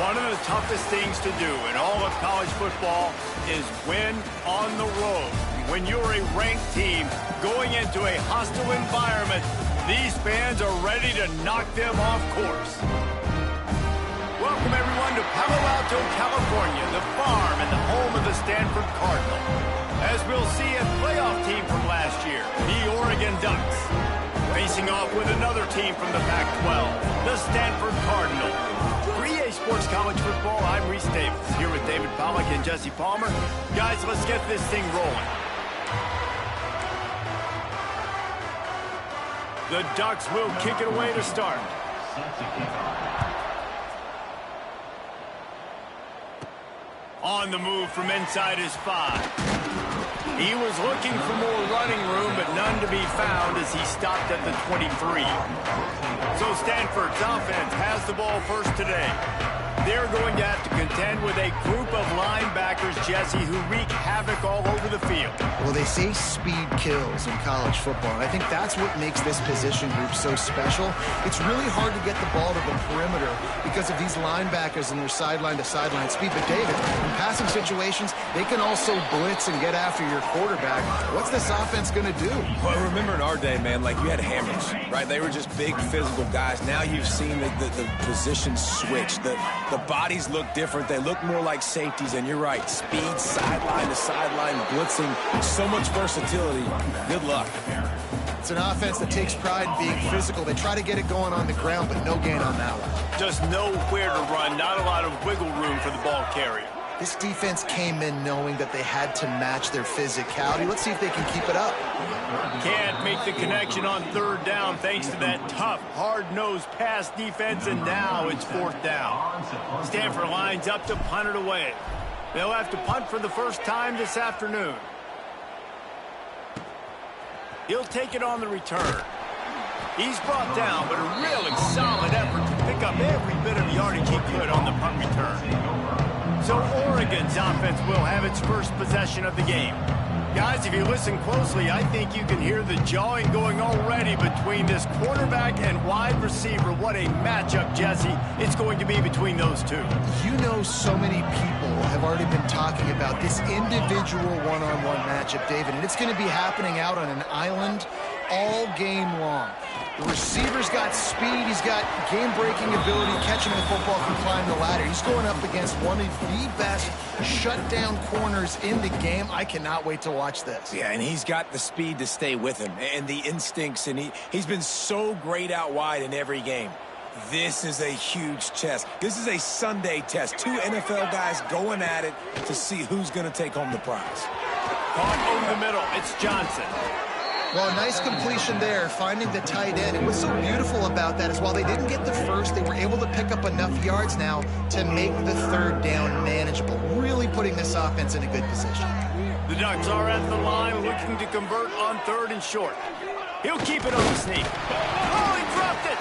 One of the toughest things to do in all of college football is win on the road. When you're a ranked team going into a hostile environment, these fans are ready to knock them off course. Welcome, everyone, to Palo Alto, California, the farm and the home of the Stanford Cardinal. As we'll see, a playoff team from last year, the Oregon Ducks, facing off with another team from the Pac-12, the Stanford Cardinal. For EA Sports College Football, I'm Reese Davis, here with David Pollack and Jesse Palmer. Guys, let's get this thing rolling. The Ducks will kick it away to start. On the move from inside his 5. He was looking for more running room, but none to be found as he stopped at the 23. So Stanford's offense has the ball first today. They're going to have to contend with a group of linebackers, Jesse, who wreak havoc all over the field. Well, they say speed kills in college football, and I think that's what makes this position group so special. It's really hard to get the ball to the perimeter because of these linebackers and their sideline-to-sideline speed. But, David, in passing situations, they can also blitz and get after your quarterback. What's this offense going to do? Well, remember in our day, man, like you had hammers, right? They were just big physical guys. Now you've seen the positions switch. The bodies look different. They look more like safeties, and you're right. Speed, sideline to sideline, blitzing, so much versatility. Good luck. It's an offense that takes pride in being physical. They try to get it going on the ground, but no gain on that one. Just nowhere to run, not a lot of wiggle room for the ball carrier. This defense came in knowing that they had to match their physicality. Let's see if they can keep it up. Can't make the connection on third down thanks to that tough, hard-nosed pass defense, and now it's fourth down. Stanford lines up to punt it away. They'll have to punt for the first time this afternoon. He'll take it on the return. He's brought down, but a really solid effort to pick up every bit of yardage he could on the punt return. So Oregon's offense will have its first possession of the game. Guys, if you listen closely, I think you can hear the jawing going already between this quarterback and wide receiver. What a matchup, Jesse, it's going to be between those two. You know, so many people have already been talking about this individual one-on-one matchup, David, and it's going to be happening out on an island all game long. The receiver's got speed, he's got game-breaking ability, catching the football from climbing the ladder. He's going up against one of the best shutdown corners in the game. I cannot wait to watch this. Yeah, and he's got the speed to stay with him and the instincts, and he's been so great out wide in every game. This is a huge test. This is a Sunday test. Two NFL guys going at it to see who's going to take home the prize. Caught over the middle, it's Johnson. Well, nice completion there, finding the tight end. And what's so beautiful about that is while they didn't get the first, they were able to pick up enough yards now to make the third down manageable, really putting this offense in a good position. The Ducks are at the line looking to convert on third and short. He'll keep it on the sneak. Oh, he dropped it!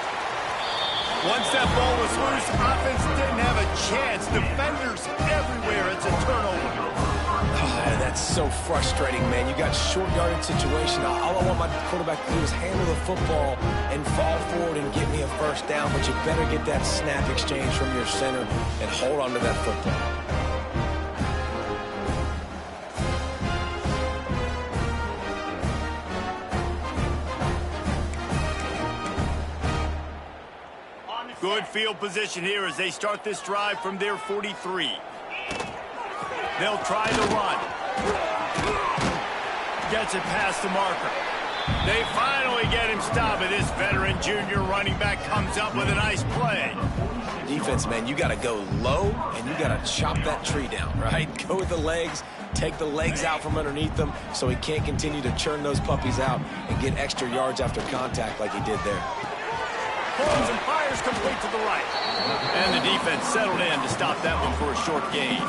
Once that ball was loose, offense didn't have a chance. Defenders everywhere. It's a turnover. Oh, that's so frustrating, man. You got short yardage situation. All I want my quarterback to do is handle the football and fall forward and get me a first down, but you better get that snap exchange from your center and hold on to that football. Good field position here as they start this drive from their 43. They'll try the run. Gets it past the marker. They finally get him stopped, and this veteran junior running back comes up with a nice play. Defense, man, you got to go low, and you got to chop that tree down, right? Go with the legs, take the legs out from underneath them so he can't continue to churn those puppies out and get extra yards after contact like he did there. Pulls and fires complete to the right. And the defense settled in to stop that one for a short gain.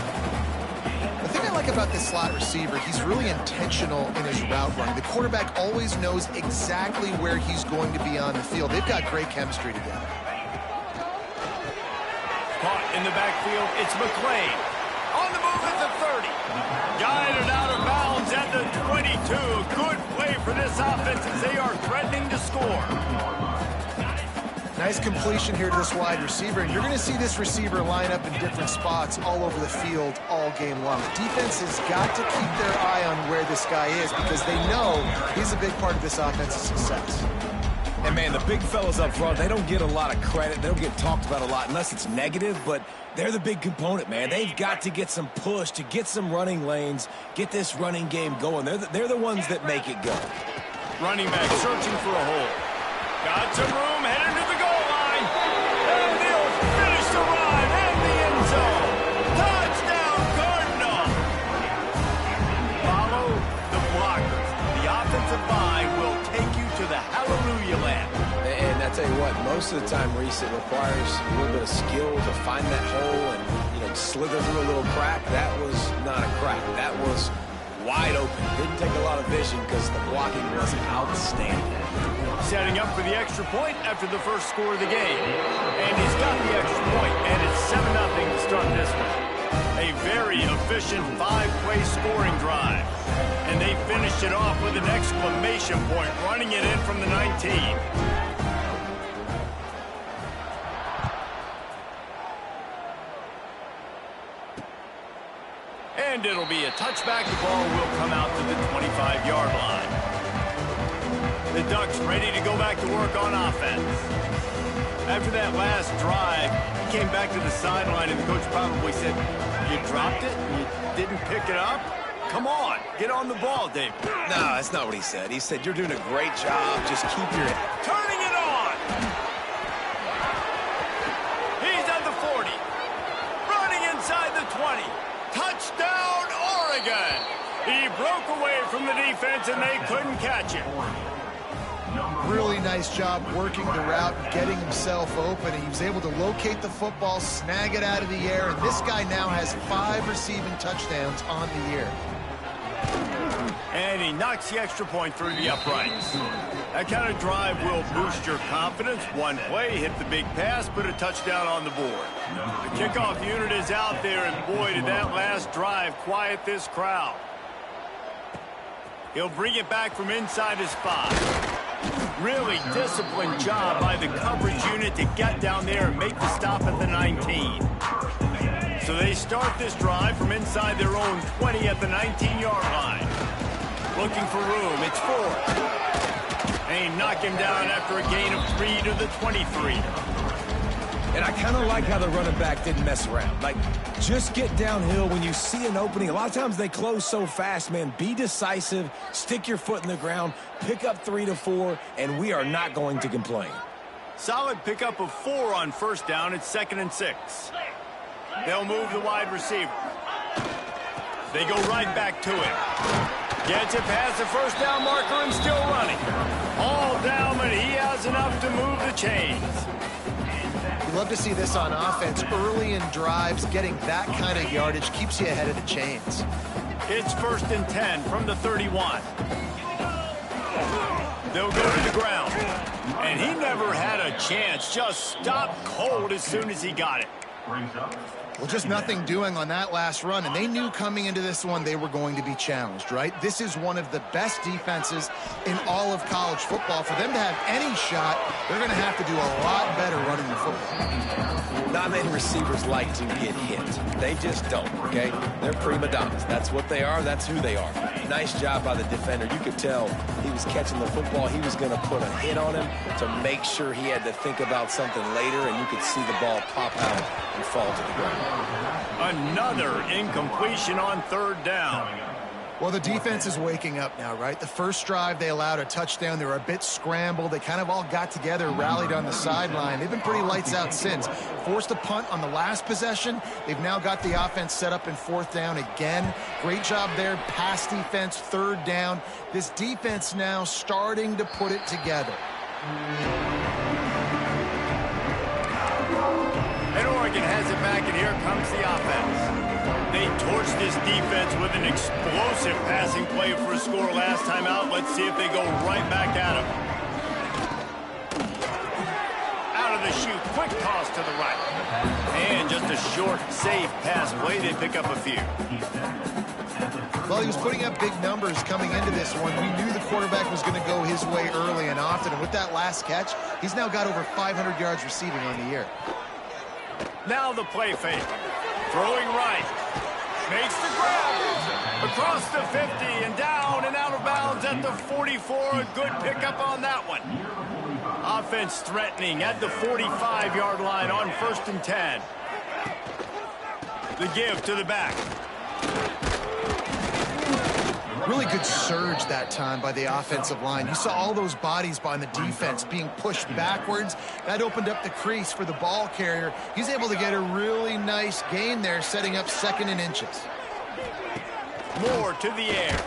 The thing I like about this slot receiver, he's really intentional in his route running. The quarterback always knows exactly where he's going to be on the field. They've got great chemistry together. Caught in the backfield, it's McClain. On the move at the 30. Guided out of bounds at the 22. Good play for this offense as they are threatening to score. Nice completion here to this wide receiver, and you're going to see this receiver line up in different spots all over the field all game long. The defense has got to keep their eye on where this guy is because they know he's a big part of this offensive success. And, man, the big fellas up front, they don't get a lot of credit. They don't get talked about a lot unless it's negative, but they're the big component, man. They've got to get some push to get some running lanes, get this running game going. They're the ones that make it go. Running back searching for a hole. Got some room, headed to the goal line. And they'll finish the ride in the end zone. Touchdown, Cardinal. Follow the blockers. The offensive line will take you to the hallelujah land. And I tell you what, most of the time, Reese, it requires a little bit of skill to find that hole and, slither through a little crack. That was not a crack. That was wide open. Didn't take a lot of vision because the blocking was outstanding. Setting up for the extra point after the first score of the game. And he's got the extra point, and it's 7-0 to start this one. A very efficient 5-play scoring drive. And they finished it off with an exclamation point, running it in from the 19. And it'll be a touchback. The ball will come out to the 25-yard line. The Ducks ready to go back to work on offense. After that last drive, he came back to the sideline, and the coach probably said, "You dropped it? You didn't pick it up? Come on, get on the ball, Dave." No, that's not what he said. He said, "You're doing a great job. Just keep your..." Turning it on. He's at the 40. Running inside the 20. Touchdown, Oregon. He broke away from the defense, and they couldn't catch him. Really nice job working the route and getting himself open. He was able to locate the football, snag it out of the air, and this guy now has 5 receiving touchdowns on the year. And he knocks the extra point through the uprights. That kind of drive will boost your confidence. One play, hit the big pass, put a touchdown on the board. The kickoff unit is out there, and boy, did that last drive quiet this crowd. He'll bring it back from inside his 5. Really disciplined job by the coverage unit to get down there and make the stop at the 19. So they start this drive from inside their own 20 at the 19-yard line. Looking for room. It's 4. And he knocked him down after a gain of 3 to the 23. And I kind of like how the running back didn't mess around. Like, just get downhill when you see an opening. A lot of times they close so fast, man. Be decisive, stick your foot in the ground, pick up 3 to 4, and we are not going to complain. Solid pickup of 4 on first down. It's 2nd and 6. They'll move the wide receiver. They go right back to him. Gets it past the first down marker and still running. All down, but he has enough to move the chains. You love to see this on offense. Early in drives, getting that kind of yardage keeps you ahead of the chains. It's 1st and 10 from the 31. They'll go to the ground. And he never had a chance. Just stopped cold as soon as he got it. Well, just nothing doing on that last run, and they knew coming into this one they were going to be challenged, right? This is one of the best defenses in all of college football. For them to have any shot, they're going to have to do a lot better running the football. Not many receivers like to get hit. They just don't, okay? They're prima donnas. That's what they are. That's who they are. Nice job by the defender. You could tell he was catching the football. He was going to put a hit on him to make sure he had to think about something later, and you could see the ball pop out and fall to the ground. Another incompletion on 3rd down. Well, the defense is waking up now, right? The first drive, they allowed a touchdown. They were a bit scrambled. They kind of all got together, rallied on the sideline. They've been pretty lights out since. Forced a punt on the last possession. They've now got the offense set up in 4th down again. Great job there. Pass defense, 3rd down. This defense now starting to put it together. And Oregon has it back, and here comes the offense. They torched this defense with an explosive passing play for a score last time out. Let's see if they go right back at him. Out of the chute, quick toss to the right. And just a short, safe pass play. They pick up a few. Well, he was putting up big numbers coming into this one. We knew the quarterback was going to go his way early and often. And with that last catch, he's now got over 500 yards receiving on the year. Now the play fake. Throwing right. Makes the grab. Across the 50 and down and out of bounds at the 44. A good pickup on that one. Offense threatening at the 45-yard line on 1st and 10. The give to the back. Really good surge that time by the offensive line. You saw all those bodies by the defense being pushed backwards. That opened up the crease for the ball carrier. He's able to get a really nice gain there, setting up 2nd and inches. Moore to the air.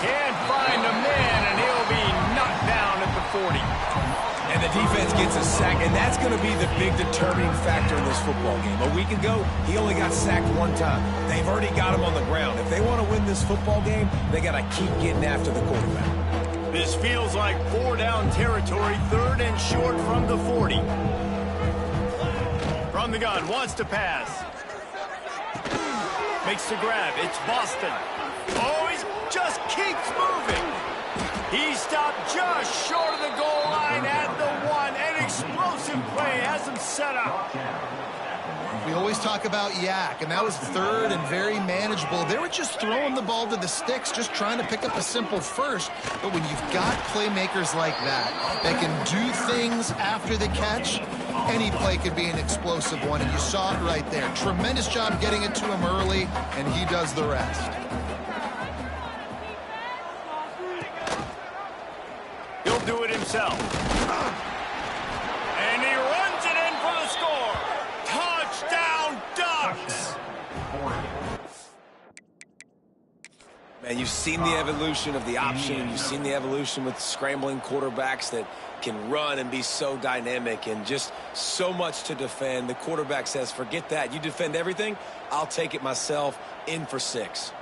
Can't find a man, and he'll be knocked down at the 40. And the defense gets a sack, and that's going to be the big determining factor in this football game. A week ago, he only got sacked 1 time. They've already got him on the ground. If they want to win this football game, they got to keep getting after the quarterback. This feels like 4-down territory, 3rd and short from the 40. From the gun, wants to pass. Makes the grab. It's Boston. Oh, he just keeps moving. He stopped just short of the goal line at the 1. An explosive play has him set up. We always talk about yak, and that was 3rd and very manageable. They were just throwing the ball to the sticks, just trying to pick up a simple first. But when you've got playmakers like that can do things after the catch, any play could be an explosive one, and you saw it right there. Tremendous job getting it to him early, and he does the rest. He'll do it himself. And he runs it in for the score. Touchdown, Ducks! Man, you've seen the evolution of the option, and you've seen the evolution with scrambling quarterbacks that can run and be so dynamic and just so much to defend. The quarterback says, forget that. You defend everything, I'll take it myself. In for 6.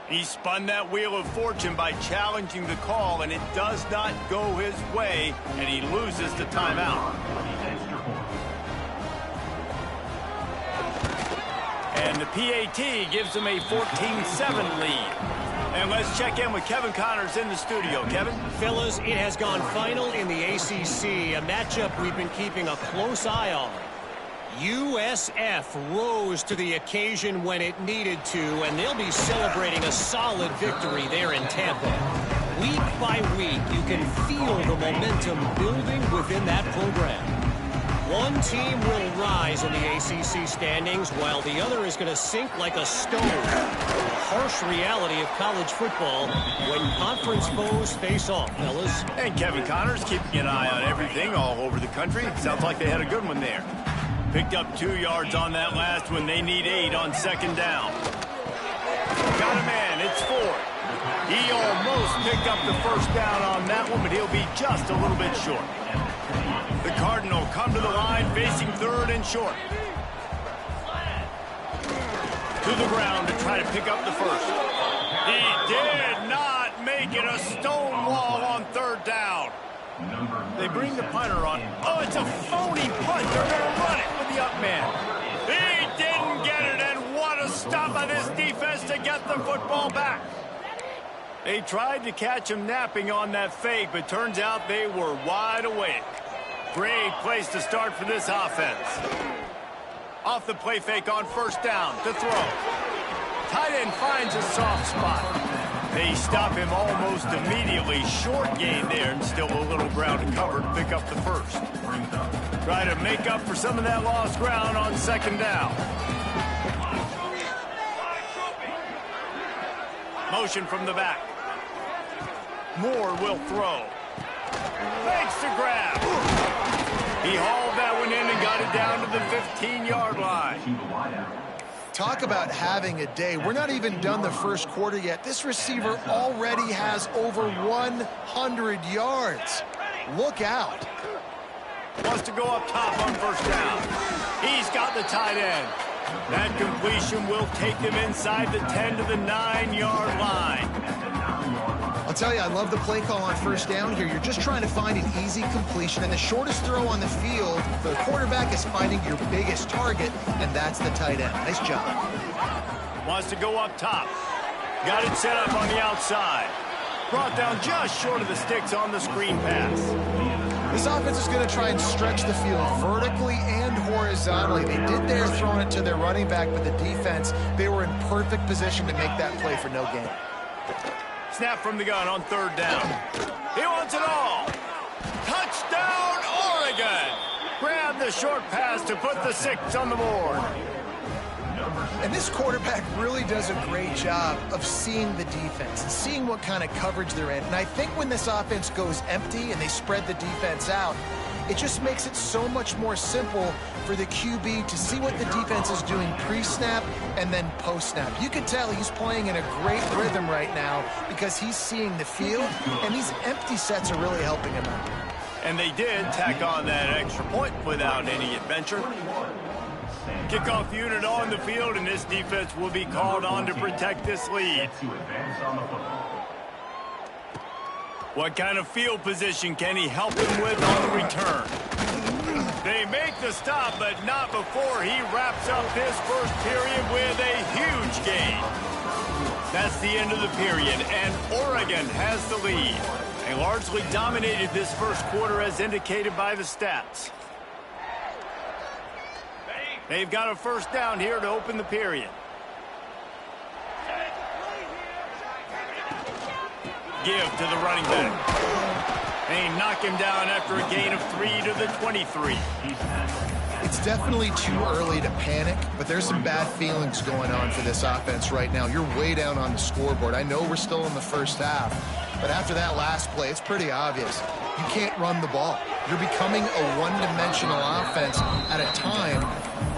He spun that wheel of fortune by challenging the call, and it does not go his way, and he loses the timeout. And the PAT gives him a 14-7 lead. And let's check in with Kevin Connors in the studio. Kevin? Fellas, it has gone final in the ACC, a matchup we've been keeping a close eye on. USF rose to the occasion when it needed to, and they'll be celebrating a solid victory there in Tampa. Week by week, you can feel the momentum building within that program. One team will rise in the ACC standings, while the other is going to sink like a stone. The harsh reality of college football when conference foes face off, fellas. And Kevin Connors keeping an eye on everything all over the country. Sounds like they had a good one there. Picked up 2 yards on that last one. They need 8 on 2nd down. Got a man. It's 4. He almost picked up the 1st down on that one, but he'll be just a little bit short. The Cardinal come to the line, facing 3rd and short. To the ground to try to pick up the 1st. He did not make it. A stone wall on 3rd down. They bring the punter on. Oh, it's a phony punt. They're going to run it with the up man. He didn't get it, and what a stop by this defense to get the football back. They tried to catch him napping on that fake, but turns out they were wide awake. Great place to start for this offense. Off the play fake on 1st down to throw. Tight end finds a soft spot. They stop him almost immediately. Short gain there, and still a little ground to cover to pick up the 1st. Try to make up for some of that lost ground on 2nd down. Motion from the back. Moore will throw. Makes the grab. He hauled that one in and got it down to the 15-yard line. Talk about having a day. We're not even done the 1st quarter yet. This receiver already has over 100 yards. Look out. Wants to go up top on 1st down. He's got the tight end. That completion will take them inside the 10 to the 9-yard line. I'll tell you, I love the play call on first down here. You're just trying to find an easy completion, and the shortest throw on the field for the quarterback is finding your biggest target, and that's the tight end. Nice job. Wants to go up top. Got it set up on the outside. Brought down just short of the sticks on the screen pass. This offense is going to try and stretch the field vertically and horizontally. They did there throwing it to their running back, but the defense, they were in perfect position to make that play for no gain. Snap from the gun on third down. He wants it all. Touchdown, Oregon. Grab the short pass to put the 6 on the board. And this quarterback really does a great job of seeing the defense and seeing what kind of coverage they're in. And I think when this offense goes empty and they spread the defense out, it just makes it so much more simple for the QB to see what the defense is doing pre-snap and then post-snap. You can tell he's playing in a great rhythm right now because he's seeing the field, and these empty sets are really helping him out. And they did tack on that extra point without any adventure. Kickoff unit on the field, and this defense will be called on to protect this lead. What kind of field position can he help him with on the return? They make the stop, but not before he wraps up this first period with a huge gain. That's the end of the period, and Oregon has the lead. They largely dominated this first quarter as indicated by the stats. They've got a first down here to open the period. Give to the running back. They knock him down after a gain of 3 to the 23. It's definitely too early to panic, but there's some bad feelings going on for this offense right now. You're way down on the scoreboard. I know we're still in the first half, but after that last play, it's pretty obvious. You can't run the ball. You're becoming a one-dimensional offense at a time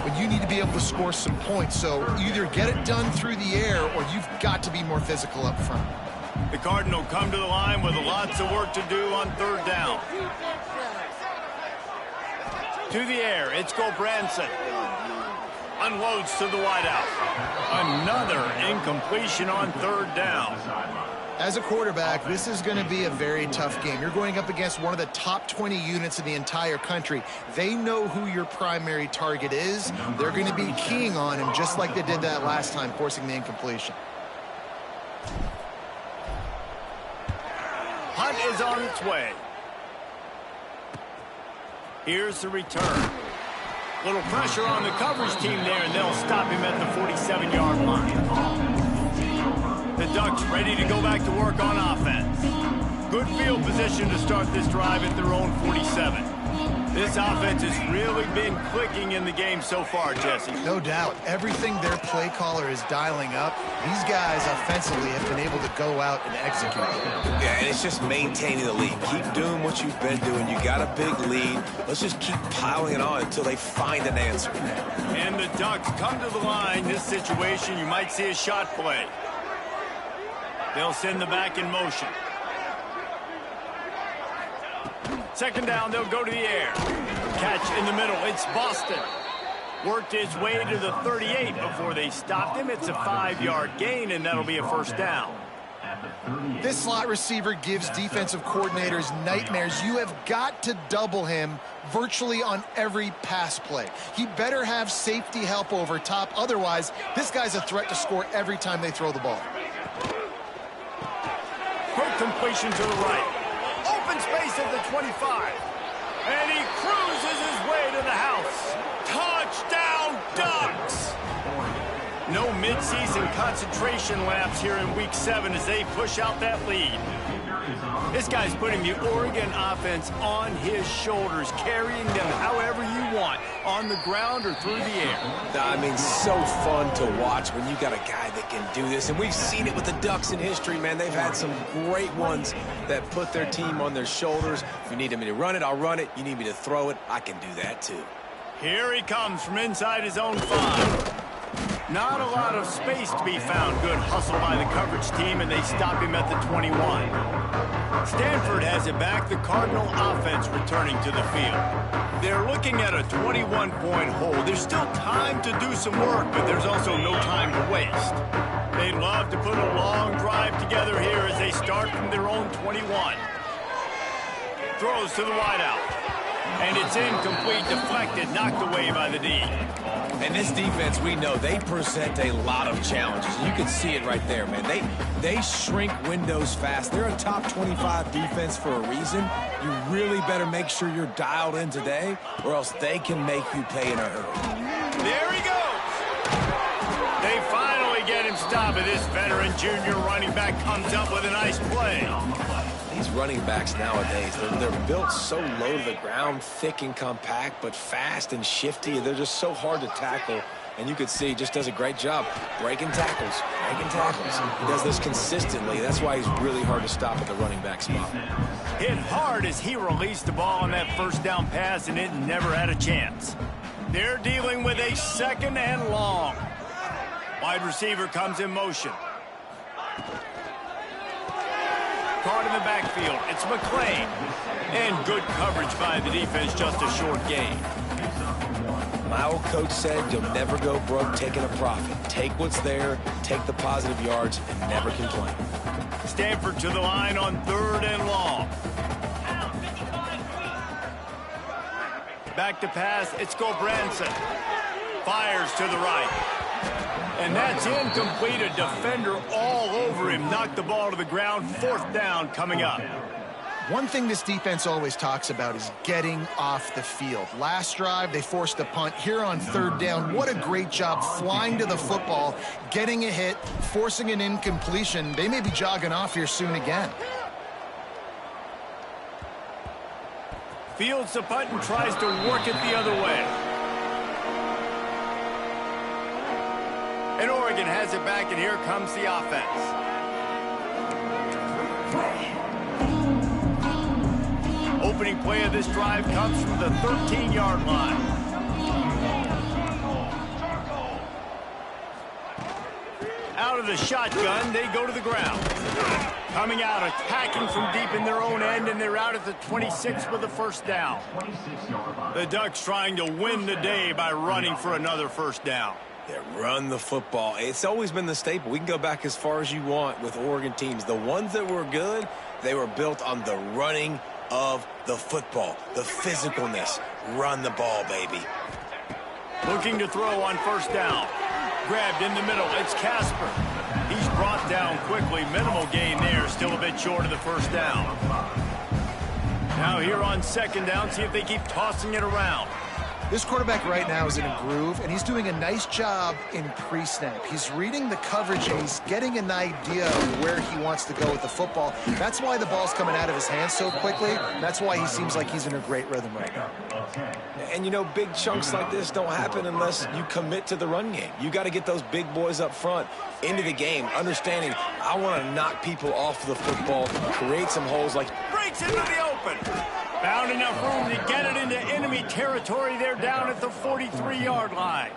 when you need to be able to score some points. So either get it done through the air or you've got to be more physical up front. The Cardinal come to the line with lots of work to do on third down. To the air, it's Gulbranson. Unloads to the wideout. Another incompletion on third down. As a quarterback, this is going to be a very tough game. You're going up against one of the top 20 units in the entire country. They know who your primary target is. They're going to be keying on him just like they did that last time, forcing the incompletion. Hunt is on its way. Here's the return. Little pressure on the coverage team there, and they'll stop him at the 47-yard line. The Ducks ready to go back to work on offense. Good field position to start this drive at their own 47. This offense has really been clicking in the game so far, Jesse. No doubt. Everything their play caller is dialing up, these guys offensively have been able to go out and execute. Yeah, and it's just maintaining the lead. Keep doing what you've been doing. You got a big lead. Let's just keep piling it on until they find an answer. And the Ducks come to the line. This situation, you might see a shot play. They'll send the back in motion. Second down, they'll go to the air. Catch in the middle. It's Boston. Worked his way to the 38 before they stopped him. It's a 5-yard gain, and that'll be a first down. This slot receiver gives defensive coordinators nightmares. You have got to double him virtually on every pass play. He better have safety help over top. Otherwise, this guy's a threat to score every time they throw the ball. Quick completion to the right. Open space at the 25. And he cruises his way to the house. Touchdown, Ducks! No mid-season concentration laps here in Week 7 as they push out that lead. This guy's putting the Oregon offense on his shoulders, carrying them however you want, on the ground or through the air. I mean, so fun to watch when you got a guy that can do this. And we've seen it with the Ducks in history, man. They've had some great ones that put their team on their shoulders. If you need me to run it, I'll run it. You need me to throw it, I can do that too. Here he comes from inside his own 5. Not a lot of space to be found. Good hustle by the coverage team, and they stop him at the 21. Stanford has it back. The Cardinal offense returning to the field. They're looking at a 21-point hole. There's still time to do some work, but there's also no time to waste. They'd love to put a long drive together here as they start from their own 21. Throws to the wideout. And it's incomplete, deflected, knocked away by the D. And this defense, we know, they present a lot of challenges. You can see it right there, man. They shrink windows fast. They're a top 25 defense for a reason. You really better make sure you're dialed in today, or else they can make you pay in a hurry. There he goes. They finally get him stopped, and this veteran junior running back comes up with a nice play. These running backs nowadays, they're built so low to the ground, thick and compact, but fast and shifty. They're just so hard to tackle. And you could see, just does a great job breaking tackles. He does this consistently. That's why he's really hard to stop at the running back spot. Hit hard as he released the ball on that first down pass, and it never had a chance. They're dealing with a 2nd and long. Wide receiver comes in motion. Caught in the backfield. It's McClain. And good coverage by the defense, just a short gain. My old coach said you'll never go broke taking a profit. Take what's there, take the positive yards, and never complain. Stanford to the line on 3rd and long. Back to pass. It's Gobranson. Fires to the right. And that's incomplete. A defender all over him. Knocked the ball to the ground. 4th down coming up. One thing this defense always talks about is getting off the field. Last drive, they forced a punt. Here on 3rd down, what a great job flying to the football, getting a hit, forcing an incompletion. They may be jogging off here soon again. Fields the punt and tries to work it the other way. And Oregon has it back, and here comes the offense. Opening play of this drive comes from the 13-yard line. Out of the shotgun, they go to the ground. Coming out, attacking from deep in their own end, and they're out at the 26 with the 1st down. The Ducks trying to win the day by running for another 1st down. Yeah, run the football. It's always been the staple. We can go back as far as you want with Oregon teams. The ones that were good, they were built on the running of the football, the physicalness. Run the ball, baby. Looking to throw on 1st down. Grabbed in the middle. It's Casper. He's brought down quickly. Minimal gain there. Still a bit short of the 1st down. Now here on 2nd down, see if they keep tossing it around. This quarterback right now is in a groove, and he's doing a nice job in pre-snap. He's reading the coverage, and he's getting an idea of where he wants to go with the football. That's why the ball's coming out of his hands so quickly. That's why he seems like he's in a great rhythm right now. And, you know, big chunks like this don't happen unless you commit to the run game. You got to get those big boys up front into the game, understanding I want to knock people off the football, create some holes like... Breaks into the open. Found enough room to get it into enemy territory. They're down at the 43-yard line.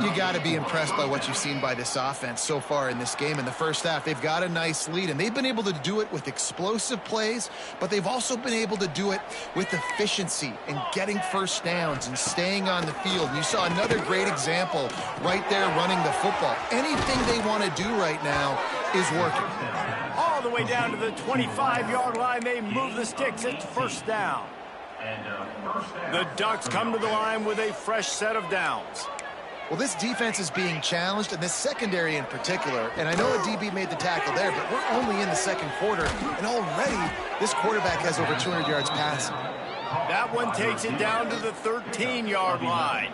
You got to be impressed by what you've seen by this offense so far in this game. In the first half, they've got a nice lead, and they've been able to do it with explosive plays, but they've also been able to do it with efficiency and getting 1st downs and staying on the field. And you saw another great example right there running the football. Anything they want to do right now is working. All the way down to the 25-yard line, they move the sticks. It's 1st down. The Ducks come to the line with a fresh set of downs. Well, this defense is being challenged, and this secondary in particular. And I know a DB made the tackle there, but we're only in the 2nd quarter, and already this quarterback has over 200 yards passing. That one takes it down to the 13-yard line.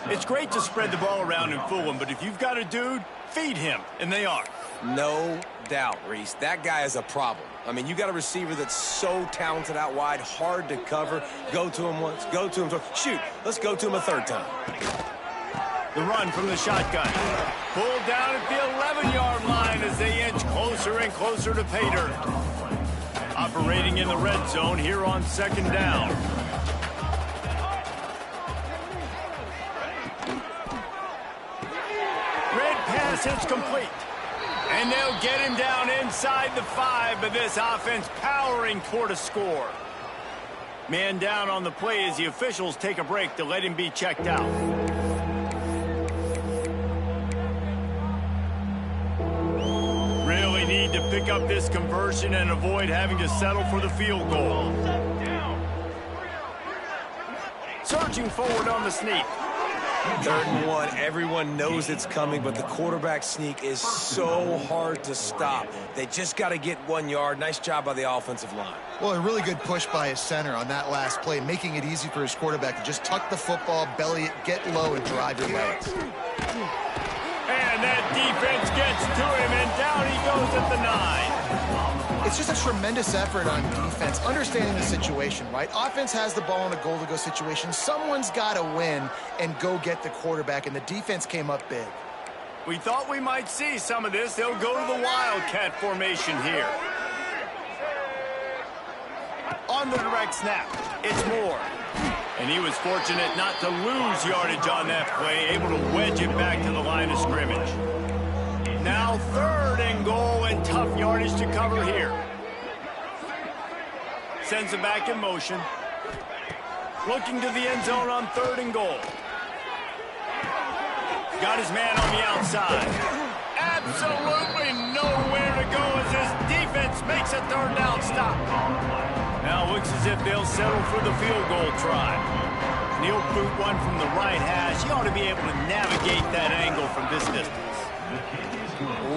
It's great to spread the ball around and fool him, but if you've got a dude, feed him, and they are. No doubt, Reese. That guy is a problem. I mean, you got a receiver that's so talented out wide, hard to cover. Go to him once, go to him twice. Shoot, let's go to him a 3rd time. The run from the shotgun. Pulled down at the 11-yard line as they inch closer and closer to pay dirt. Operating in the red zone here on 2nd down. Red pass is complete. And they'll get him down inside the 5, but this offense powering toward a score. Man down on the play as the officials take a break to let him be checked out. need to pick up this conversion and avoid having to settle for the field goal. Surging forward on the sneak. 3rd and 1, everyone knows it's coming, but the quarterback sneak is so hard to stop. They just got to get 1 yard. Nice job by the offensive line. Well, a really good push by his center on that last play, making it easy for his quarterback to just tuck the football, belly it, get low, and drive your legs. And that defense gets to him, and down he goes at the 9. It's just a tremendous effort on defense, understanding the situation, right? Offense has the ball in a goal-to-go situation. Someone's got to win and go get the quarterback, and the defense came up big. We thought we might see some of this. They'll go to the Wildcat formation here. On the direct snap, it's Moore. And he was fortunate not to lose yardage on that play, able to wedge it back to the line of scrimmage. Now 3rd and goal, and tough yardage to cover here. Sends it back in motion. Looking to the end zone on 3rd and goal. Got his man on the outside. Absolutely nowhere to go as his defense makes a 3rd down stop. Now looks as if they'll settle for the field goal try. And he'll boot one from the right hash. He ought to be able to navigate that angle from this distance.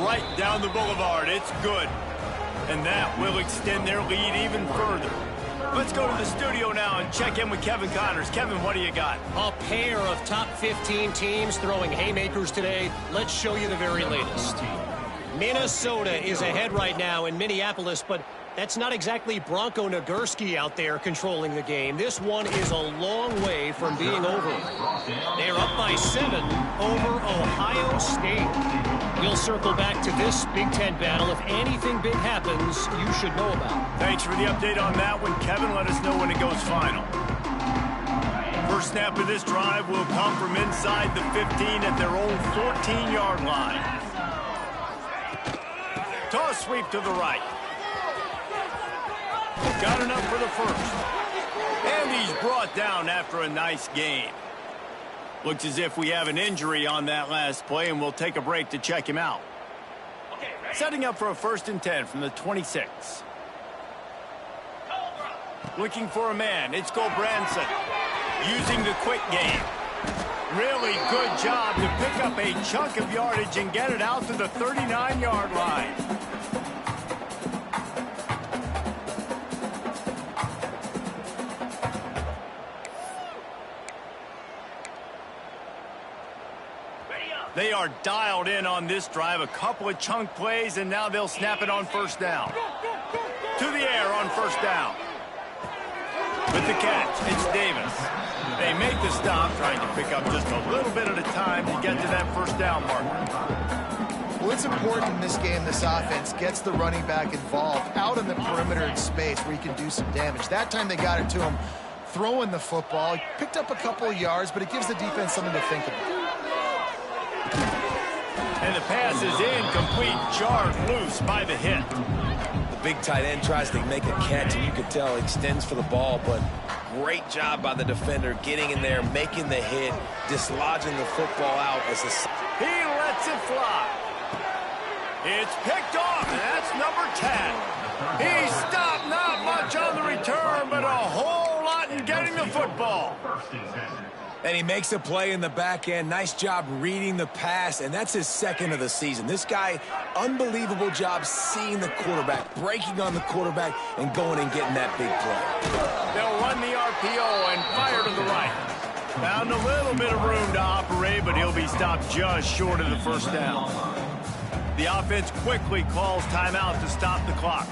Right down the boulevard. It's good. And that will extend their lead even further. Let's go to the studio now and check in with Kevin Connors. Kevin, what do you got? A pair of top 15 teams throwing haymakers today. Let's show you the very latest. Minnesota is ahead right now in Minneapolis, but that's not exactly Bronco Nagurski out there controlling the game. This one is a long way from being over. They're up by 7 over Ohio State. We'll circle back to this Big Ten battle. If anything big happens, you should know about. Thanks for the update on that one, Kevin. Let us know when it goes final. First snap of this drive will come from inside the 15 at their own 14-yard line. Toss sweep to the right. Got enough for the first. And he's brought down after a nice gain. Looks as if we have an injury on that last play, and we'll take a break to check him out. Setting up for a 1st and 10 from the 26. Looking for a man. It's Gulbranson. Using the quick game. Really good job to pick up a chunk of yardage and get it out to the 39-yard line. They are dialed in on this drive. A couple of chunk plays, and now they'll snap it on 1st down. To the air on 1st down. With the catch, it's Davis. They make the stop, trying to pick up just a little bit at a time to get to that 1st down marker. Well, it's important in this game, this offense gets the running back involved out in the perimeter in space where he can do some damage. That time they got it to him throwing the football. He picked up a couple of yards, but it gives the defense something to think about. And the pass is incomplete, jarred loose by the hit. The big tight end tries to make a catch, and you can tell he extends for the ball, but great job by the defender getting in there, making the hit, dislodging the football out as the... He lets it fly. It's picked off, and that's number 10. He stopped, not much on the return, but a whole lot in getting the football. And he makes a play in the back end. Nice job reading the pass, and that's his 2nd of the season. This guy, unbelievable job seeing the quarterback, breaking on the quarterback, and going and getting that big play. They'll run the RPO and fire to the right. Found a little bit of room to operate, but he'll be stopped just short of the 1st down. The offense quickly calls timeout to stop the clock.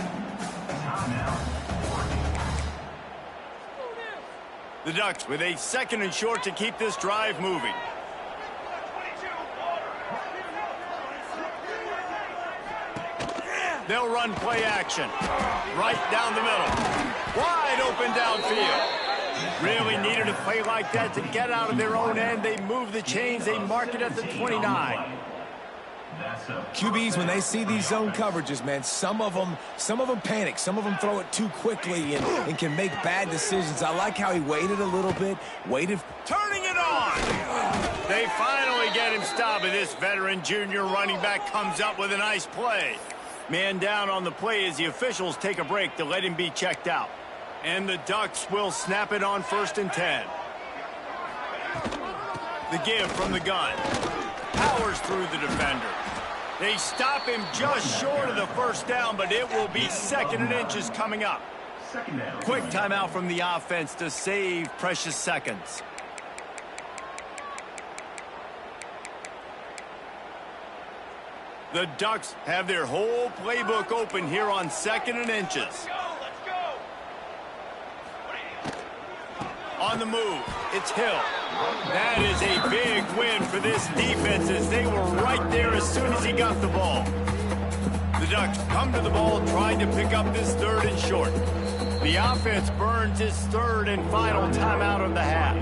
The Ducks with a 2nd and short to keep this drive moving. They'll run play action. Right down the middle. Wide open downfield. Really needed a play like that to get out of their own end. They move the chains. They mark it at the 29. QBs, when they see these zone coverages, man, some of them panic. Some of them throw it too quickly and can make bad decisions. I like how he waited a little bit, Turning it on! They finally get him stopped, and this veteran junior running back comes up with a nice play. Man down on the play as the officials take a break to let him be checked out. And the Ducks will snap it on 1st and 10. The give from the gun. Powers through the defender. They stop him just short of the first down, but it will be 2nd and inches coming up. Quick timeout from the offense to save precious seconds. The Ducks have their whole playbook open here on 2nd and inches. On the move, it's Hill. That is a big win for this defense as they were right there as soon as he got the ball. The Ducks come to the ball trying to pick up this 3rd and short. The offense burns its 3rd and final timeout of the half.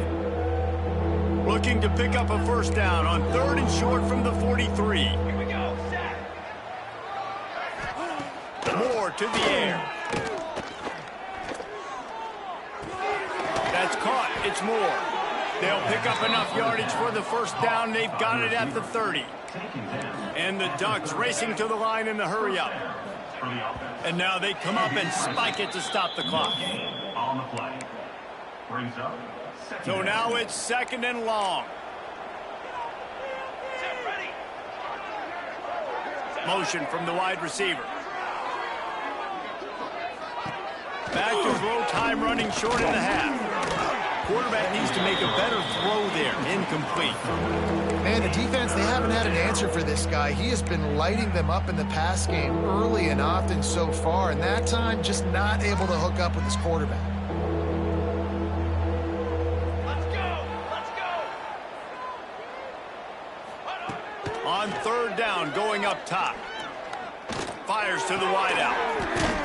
Looking to pick up a 1st down on 3rd and short from the 43. Moore to the air. That's caught. It's Moore. They'll pick up enough yardage for the 1st down. They've got it at the 30. And the Ducks racing to the line in the hurry up. And now they come up and spike it to stop the clock. So now it's 2nd and long. Motion from the wide receiver. Back to throw, time running short in the half. Quarterback needs to make a better throw there. Incomplete. Man, the defense, they haven't had an answer for this guy. He has been lighting them up in the pass game early and often so far, and that time just not able to hook up with his quarterback. Let's go. On 3rd down, going up top. Fires to the wideout.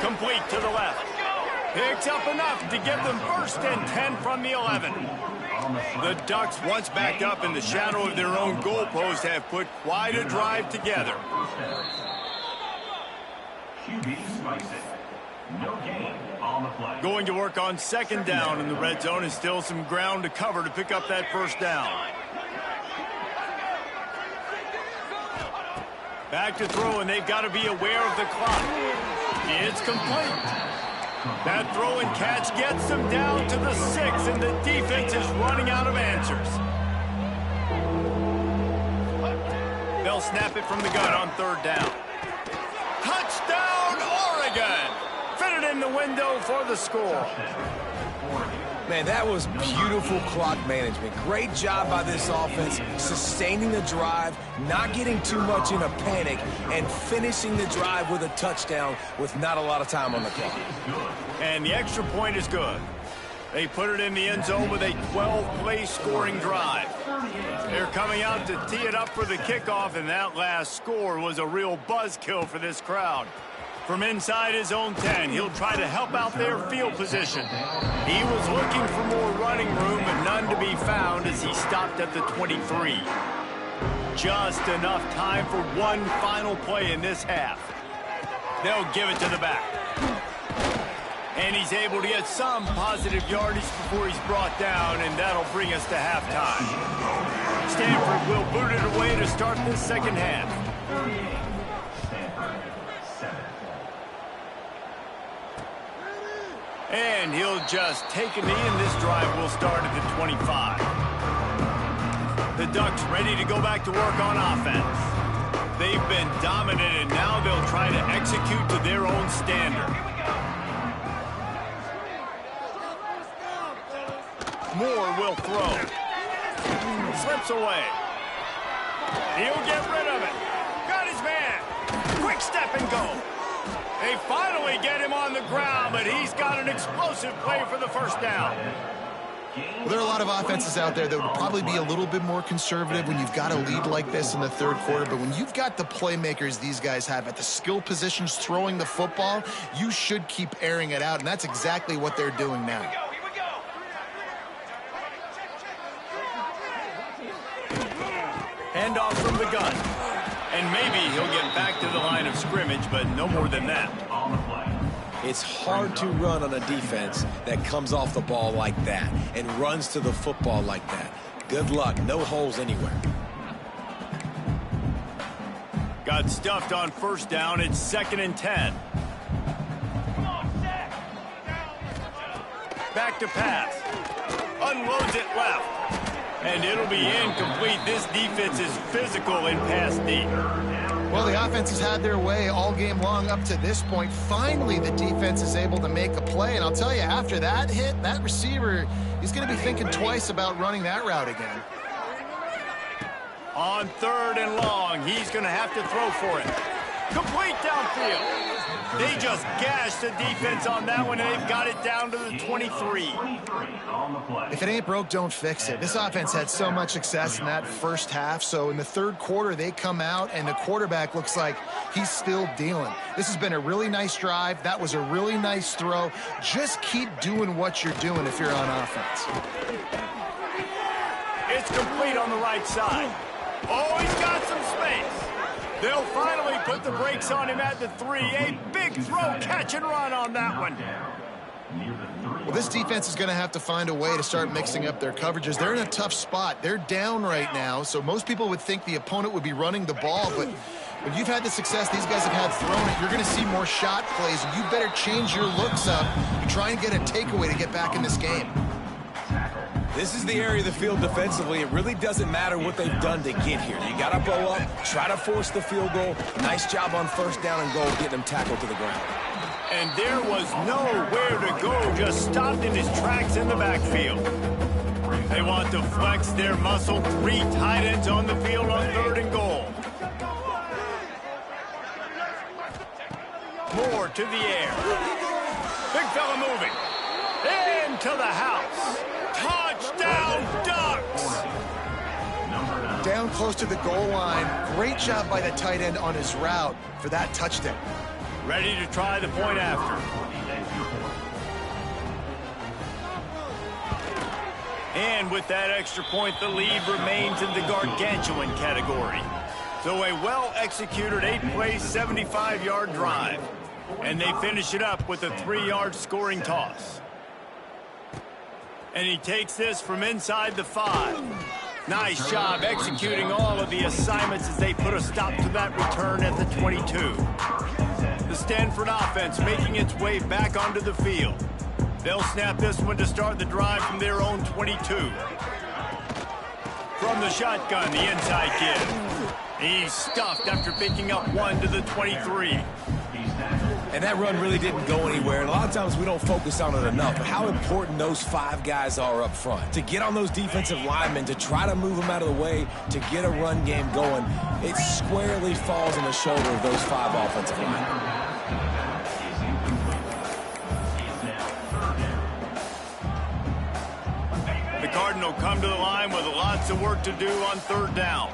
Complete to the left. Picks up enough to get them 1st and 10 from the 11. The Ducks, once backed up in the shadow of their own goalpost, have put quite a drive together. Going to work on 2nd down in the red zone, and still some ground to cover to pick up that 1st down. Back to throw, and they've got to be aware of the clock. It's complete. That throw and catch gets them down to the 6, and the defense is running out of answers. They'll snap it from the gun on 3rd down. Touchdown, Oregon! Fitted in the window for the score. Man, that was beautiful clock management. Great job by this offense, sustaining the drive, not getting too much in a panic, and finishing the drive with a touchdown with not a lot of time on the clock. And the extra point is good. They put it in the end zone with a 12-play scoring drive. They're coming out to tee it up for the kickoff, and that last score was a real buzzkill for this crowd. From inside his own 10, he'll try to help out their field position. He was looking for more running room, but none to be found as he stopped at the 23. Just enough time for one final play in this half. They'll give it to the back. And he's able to get some positive yardage before he's brought down, and that'll bring us to halftime. Stanford will boot it away to start this 2nd half. And he'll just take a knee, and this drive will start at the 25. The Ducks ready to go back to work on offense. They've been dominant, and now they'll try to execute to their own standard. Moore will throw. Slips away. He'll get rid of it. Got his man. Quick step and go. They finally get him on the ground, but he's got an explosive play for the 1st down. Well, there are a lot of offenses out there that would probably be a little bit more conservative when you've got a lead like this in the 3rd quarter, but when you've got the playmakers these guys have at the skill positions throwing the football, you should keep airing it out, and that's exactly what they're doing now. Handoff from the gun. And maybe he'll get back to the line of scrimmage, but no more than that. It's hard to run on a defense that comes off the ball like that and runs to the football like that. Good luck. No holes anywhere. Got stuffed on first down. It's 2nd and 10. Back to pass. Unloads it left. And it'll be incomplete. This defense is physical in pass deep. Well, the offense has had their way all game long up to this point. Finally, the defense is able to make a play. And I'll tell you, after that hit, that receiver, he's going to be thinking twice about running that route again. On 3rd and long, he's going to have to throw for it. Complete downfield. They just gashed the defense on that one, and they've got it down to the 23. If it ain't broke, don't fix it. This offense had so much success in that first half, so in the 3rd quarter, they come out, and the quarterback looks like he's still dealing. This has been a really nice drive. That was a really nice throw. Just keep doing what you're doing if you're on offense. It's complete on the right side. Oh, he's got some space. They'll finally put the brakes on him at the 3. A big throw, catch and run on that one. Well, this defense is going to have to find a way to start mixing up their coverages. They're in a tough spot. They're down right now, so most people would think the opponent would be running the ball, but when you've had the success these guys have had throwing it, you're going to see more shot plays, and you better change your looks up and try and get a takeaway to get back in this game. This is the area of the field defensively. It really doesn't matter what they've done to get here. You got to bow up, try to force the field goal. Nice job on first down and goal, getting them tackled to the ground. And there was nowhere to go, just stopped in his tracks in the backfield. They want to flex their muscle. 3 tight ends on the field on 3rd and goal. Moore to the air. Big fella moving. Into the house. Touchdown, Ducks! Down close to the goal line. Great job by the tight end on his route for that touchdown. Ready to try the point after. And with that extra point, the lead remains in the gargantuan category. So a well-executed 8-play, 75-yard drive. And they finish it up with a 3-yard scoring toss. And he takes this from inside the 5. Nice job executing all of the assignments as they put a stop to that return at the 22. The Stanford offense making its way back onto the field. They'll snap this one to start the drive from their own 22. From the shotgun, the inside give. He's stuffed after picking up 1 to the 23. And that run really didn't go anywhere. And a lot of times we don't focus on it enough. But how important those 5 guys are up front. To get on those defensive linemen, to try to move them out of the way, to get a run game going, it squarely falls on the shoulder of those 5 offensive linemen. The Cardinal come to the line with lots of work to do on 3rd down.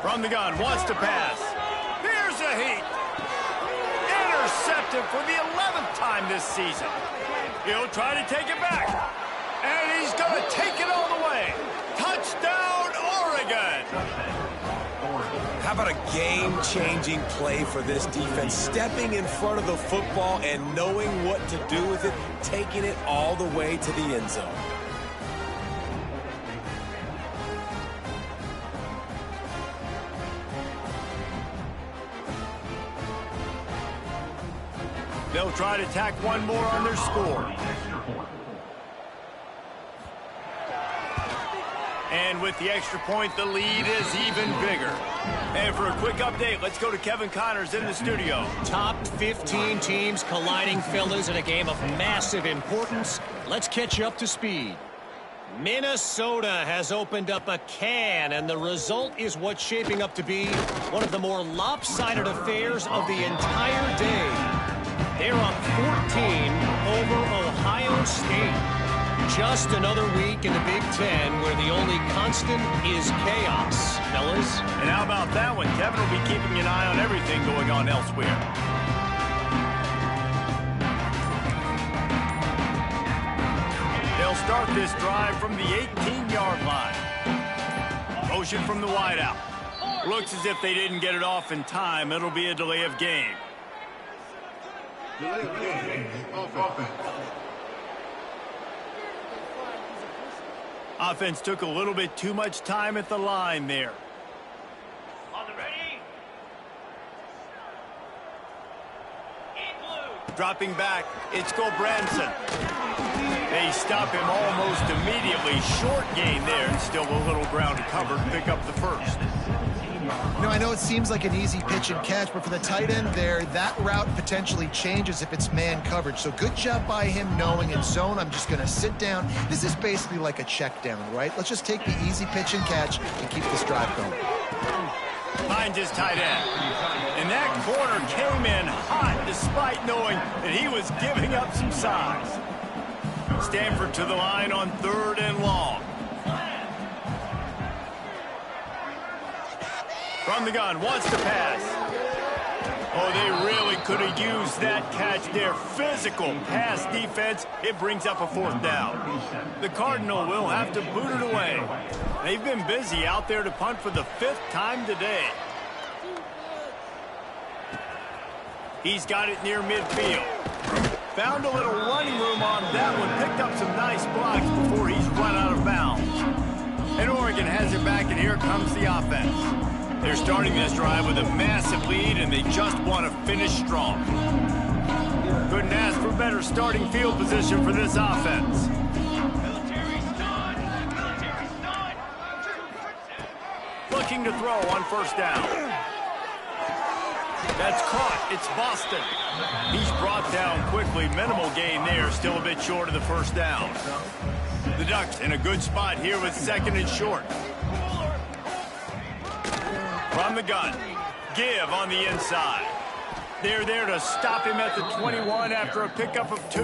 From the gun, wants to pass. Here's a heat. Intercepted for the 11th time this season. He'll try to take it back. And he's going to take it all the way. Touchdown, Oregon. How about a game-changing play for this defense? Stepping in front of the football and knowing what to do with it, taking it all the way to the end zone. They'll try to tack one more on their score. And with the extra point, the lead is even bigger. And for a quick update, let's go to Kevin Connors in the studio. Top 15 teams colliding, fellas, in a game of massive importance. Let's catch you up to speed. Minnesota has opened up a can, and the result is what's shaping up to be one of the more lopsided affairs of the entire day. They're up 14 over Ohio State. Just another week in the Big Ten where the only constant is chaos, fellas. And how about that one? Kevin will be keeping an eye on everything going on elsewhere. They'll start this drive from the 18-yard line. Motion from the wideout. Looks as if they didn't get it off in time. It'll be a delay of game. Offense took a little bit too much time at the line there. On the ready, Dropping back, it's Gobranson. They stop him almost immediately. Short gain there, and still a little ground to cover to pick up the first. You know, I know it seems like an easy pitch and catch, but for the tight end there, that route potentially changes if it's man coverage. So good job by him knowing it's zone. I'm just going to sit down. This is basically like a check down, right? Let's just take the easy pitch and catch and keep this drive going. Finds his tight end. And that corner came in hot despite knowing that he was giving up some size. Stanford to the line on 3rd and long. From the gun, wants to pass. Oh, they really could have used that catch there. Physical pass defense. It brings up a 4th down. The Cardinal will have to boot it away. They've been busy out there to punt for the 5th time today. He's got it near midfield. Found a little running room on that one. Picked up some nice blocks before he's run out of bounds. And Oregon has it back, and here comes the offense. They're starting this drive with a massive lead, and they just want to finish strong. Couldn't ask for better starting field position for this offense. Looking to throw on 1st down. That's caught. It's Boston. He's brought down quickly. Minimal gain there. Still a bit short of the 1st down. The Ducks in a good spot here with 2nd and short. From the gun. Give on the inside. They're there to stop him at the 21 after a pickup of 2.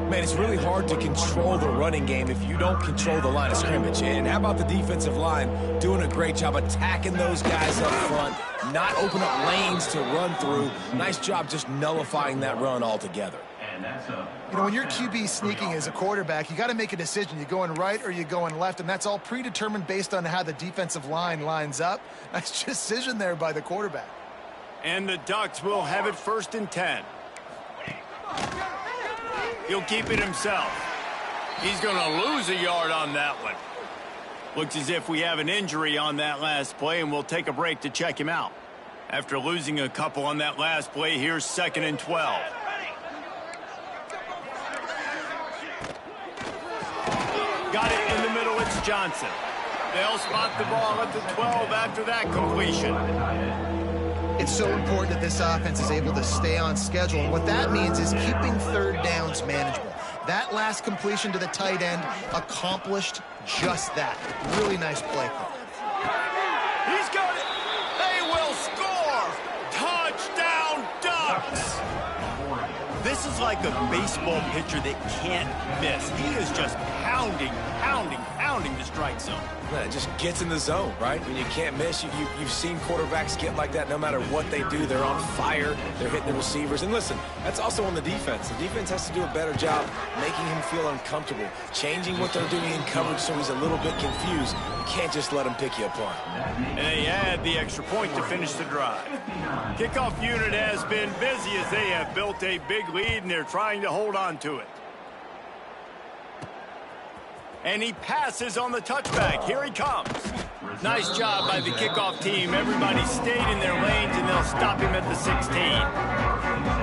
Man, it's really hard to control the running game if you don't control the line of scrimmage. And how about the defensive line doing a great job attacking those guys up front, not open up lanes to run through. Nice job just nullifying that run altogether. You know, when you're QB sneaking as a quarterback, you got to make a decision. You going right or you going left, and that's all predetermined based on how the defensive line lines up. Nice decision there by the quarterback. And the Ducks will have it 1st and 10. He'll keep it himself. He's going to lose a yard on that one. Looks as if we have an injury on that last play, and we'll take a break to check him out. After losing a couple on that last play, here's 2nd and 12. Got it in the middle. It's Johnson. They'll spot the ball at the 12 after that completion. It's so important that this offense is able to stay on schedule. And what that means is keeping 3rd downs manageable. That last completion to the tight end accomplished just that. Really nice play call. He's got it. They will score. Touchdown, Ducks. This is like a baseball pitcher that can't miss. He is just pounding the strike zone. It just gets in the zone, right? When you can't miss, you've seen quarterbacks get like that no matter what they do. They're on fire. They're hitting the receivers. And listen, that's also on the defense. The defense has to do a better job making him feel uncomfortable, changing what they're doing in coverage so he's a little bit confused. You can't just let him pick you apart. And they add the extra point to finish the drive. Kickoff unit has been busy as they have built a big lead, and they're trying to hold on to it. And he passes on the touchback. Here he comes. Nice job by the kickoff team. Everybody stayed in their lanes, and they'll stop him at the 16.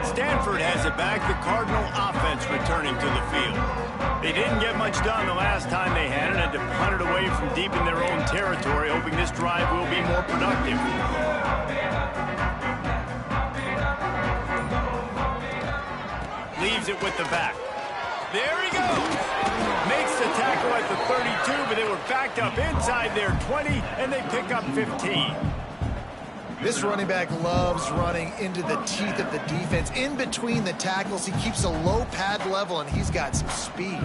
Stanford has it back. The Cardinal offense returning to the field. They didn't get much done the last time they had it, and to punt it away from deep in their own territory, hoping this drive will be more productive. Leaves it with the back. There he goes. Makes the tackle at the 32, but they were backed up inside their 20, and they pick up 15. This running back loves running into the teeth of the defense. In between the tackles, he keeps a low pad level, and he's got some speed.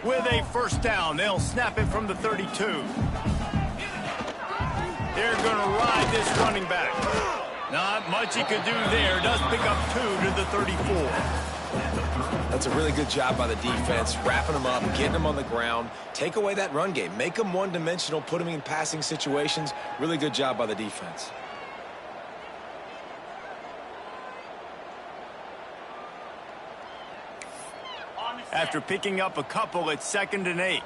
With a 1st down, they'll snap it from the 32. They're going to ride this running back. Not much he could do there. Does pick up 2 to the 34. That's a really good job by the defense, wrapping them up, getting them on the ground. Take away that run game. Make them one-dimensional, put them in passing situations. Really good job by the defense. On the after picking up a couple at 2nd and 8.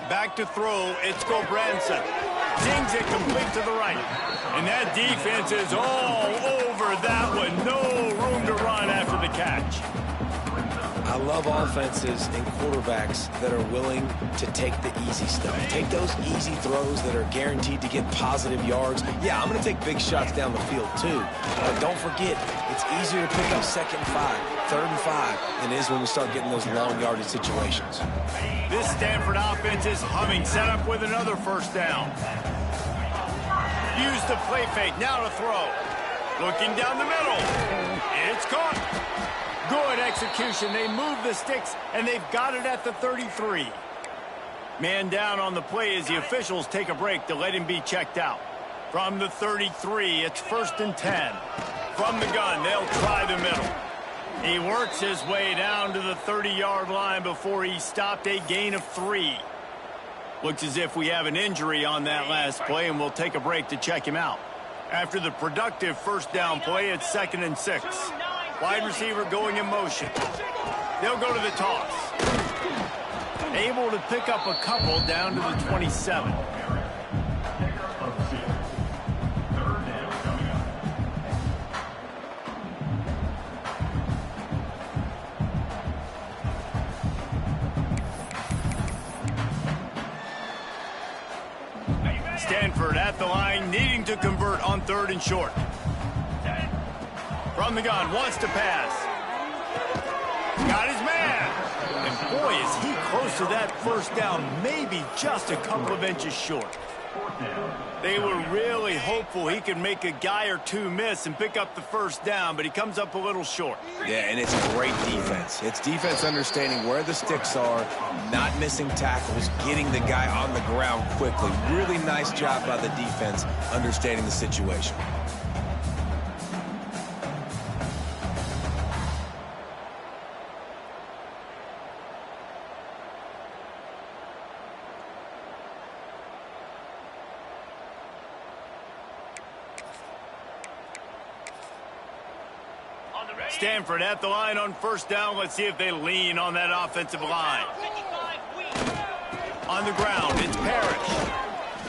Back to throw, it's Gobranson. Zings it complete to the right. And that defense is all over that one. No room to run after the catch. I love offenses and quarterbacks that are willing to take the easy stuff. Take those easy throws that are guaranteed to get positive yards. Yeah, I'm going to take big shots down the field too. But don't forget, it's easier to pick up 2nd and 5, 3rd and 5 than it is when we start getting those long yardage situations. This Stanford offense is humming. Set up with another first down. Use the play fake. Now to throw. Looking down the middle. It's caught. Good execution. They move the sticks, and they've got it at the 33. Man down on the play as the officials take a break to let him be checked out. From the 33, it's 1st and 10. From the gun, they'll try the middle. He works his way down to the 30-yard line before he stopped, a gain of 3. Looks as if we have an injury on that last play, and we'll take a break to check him out. After the productive first down play, it's 2nd and 6. Wide receiver going in motion. They'll go to the toss. Able to pick up a couple down to the 27. Stanford at the line, needing to convert on 3rd and short. From the gun, wants to pass. Got his man. And boy, is he close to that first down, maybe just a couple of inches short. They were really hopeful he could make a guy or two miss and pick up the first down, but he comes up a little short. Yeah, and it's great defense. It's defense understanding where the sticks are, not missing tackles, getting the guy on the ground quickly. Really nice job by the defense understanding the situation. Stanford at the line on first down. Let's see if they lean on that offensive line. On the ground, it's Parrish.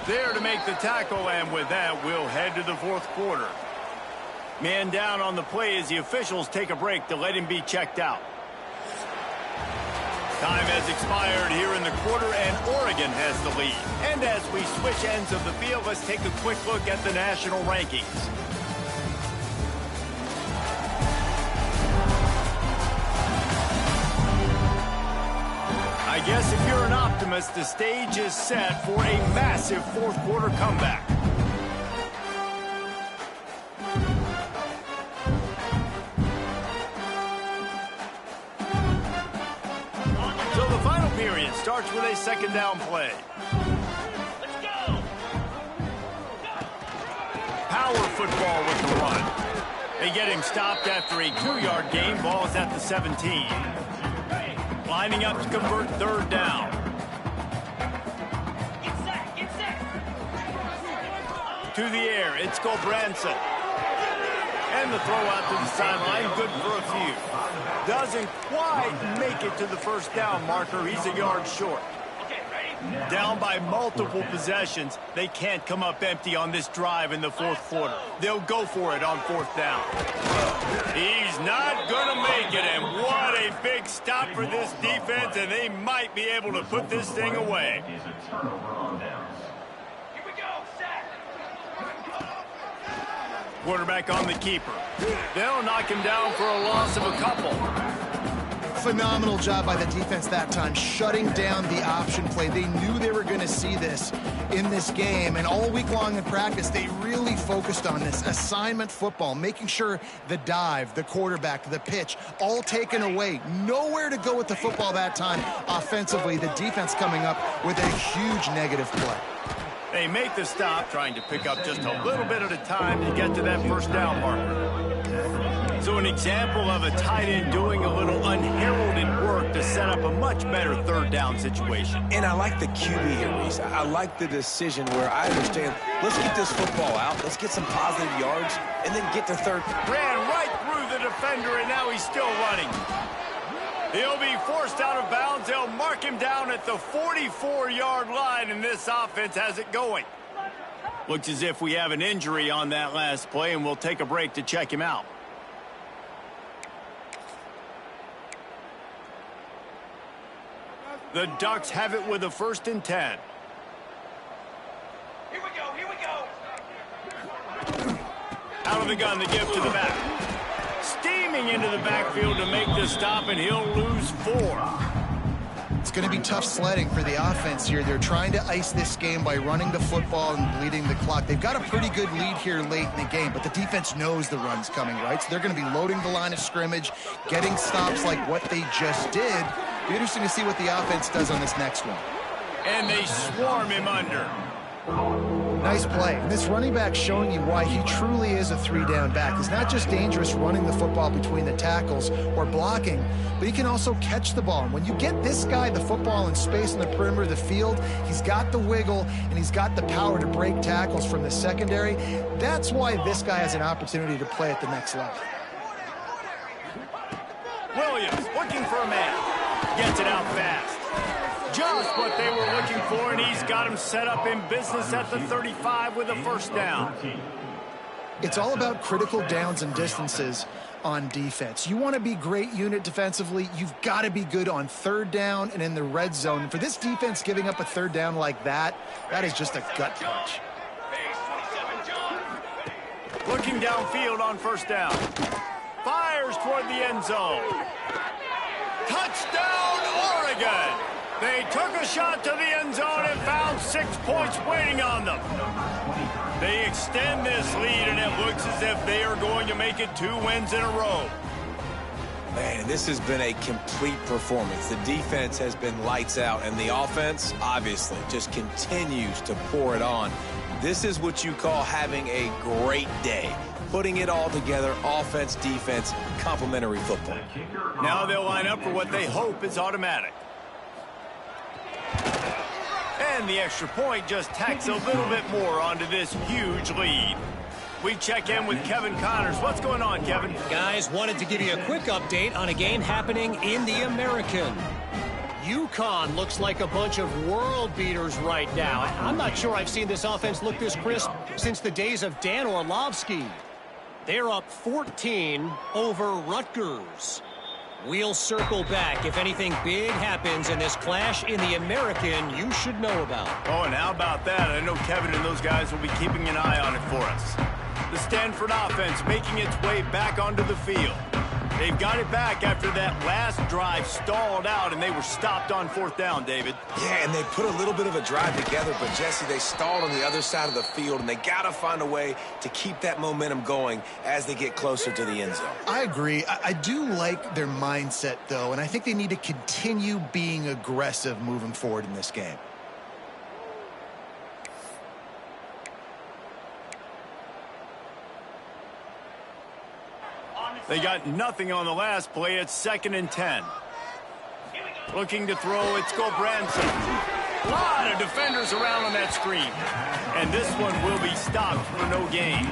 There to make the tackle, and with that, we'll head to the 4th quarter. Man down on the play as the officials take a break to let him be checked out. Time has expired here in the quarter, and Oregon has the lead. And as we switch ends of the field, let's take a quick look at the national rankings. I guess if you're an optimist, the stage is set for a massive 4th quarter comeback. So the final period starts with a 2nd down play. Let's go! Power football with the run. They get him stopped after a 2-yard gain. Ball is at the 17. Lining up to convert 3rd down. Get set. To the air, it's Gobranson. And the throw out to the sideline, good for a few. Doesn't quite make it to the first down marker. He's a yard short. Down by multiple possessions. They can't come up empty on this drive in the 4th quarter. They'll go for it on 4th down. He's not going to make it, and what a big stop for this defense, and they might be able to put this thing away. Here we go, set. Quarterback on the keeper. They'll knock him down for a loss of a couple. Phenomenal job by the defense that time, shutting down the option play. They knew they were going to see this in this game, and all week long in practice, they really focused on this assignment football, making sure the dive, the quarterback, the pitch, all taken away. Nowhere to go with the football that time offensively. The defense coming up with a huge negative play. They make the stop, trying to pick up just a little bit at a time to get to that first down marker. So an example of a tight end doing a little unheralded work to set up a much better 3rd down situation. And I like the QB here, Reese. I like the decision where I understand, let's get this football out, let's get some positive yards, and then get to 3rd. Ran right through the defender, and now he's still running. He'll be forced out of bounds. They'll mark him down at the 44-yard line, and this offense has it going. Looks as if we have an injury on that last play, and we'll take a break to check him out. The Ducks have it with a 1st and 10. Here we go, here we go. Out of the gun, the give to the back. Steaming into the backfield to make the stop, and he'll lose 4. It's going to be tough sledding for the offense here. They're trying to ice this game by running the football and bleeding the clock. They've got a pretty good lead here late in the game, but the defense knows the run's coming, right? So they're going to be loading the line of scrimmage, getting stops like what they just did. It'll be interesting to see what the offense does on this next one. And they swarm him under. Nice play. And this running back showing you why he truly is a 3-down back. He's not just dangerous running the football between the tackles or blocking, but he can also catch the ball. And when you get this guy the football in space in the perimeter of the field, he's got the wiggle and he's got the power to break tackles from the secondary. That's why this guy has an opportunity to play at the next level. Williams looking for a man. Gets it out fast. Just what they were looking for, and he's got him set up in business at the 35 with a 1st down. It's all about critical downs and distances on defense. You want to be great unit defensively, you've got to be good on 3rd down and in the red zone. And for this defense giving up a 3rd down like that, that is just a gut punch. Looking downfield on 1st down. Fires toward the end zone. Touchdown, Oregon! They took a shot to the end zone and found 6 points waiting on them. They extend this lead, and it looks as if they are going to make it 2 wins in a row. Man, this has been a complete performance. The defense has been lights out, and the offense, obviously, just continues to pour it on. This is what you call having a great day. Putting it all together, offense, defense, complementary football. Now they'll line up for what they hope is automatic. And the extra point just tacks a little bit more onto this huge lead. We check in with Kevin Connors. What's going on, Kevin? Guys, wanted to give you a quick update on a game happening in the American. UConn looks like a bunch of world beaters right now. I'm not sure I've seen this offense look this crisp since the days of Dan Orlovsky. They're up 14 over Rutgers. We'll circle back if anything big happens in this clash in the American you should know about. Oh, and how about that? I know Kevin and those guys will be keeping an eye on it for us. The Stanford offense making its way back onto the field. They've got it back after that last drive stalled out, and they were stopped on 4th down, David. Yeah, and they put a little bit of a drive together, but, Jesse, they stalled on the other side of the field, and they got to find a way to keep that momentum going as they get closer to the end zone. I agree. I do like their mindset, though, and I think they need to continue being aggressive moving forward in this game. They got nothing on the last play. It's 2nd and 10. Looking to throw, it's Gulbranson. A lot of defenders around on that screen. And this one will be stopped for no gain.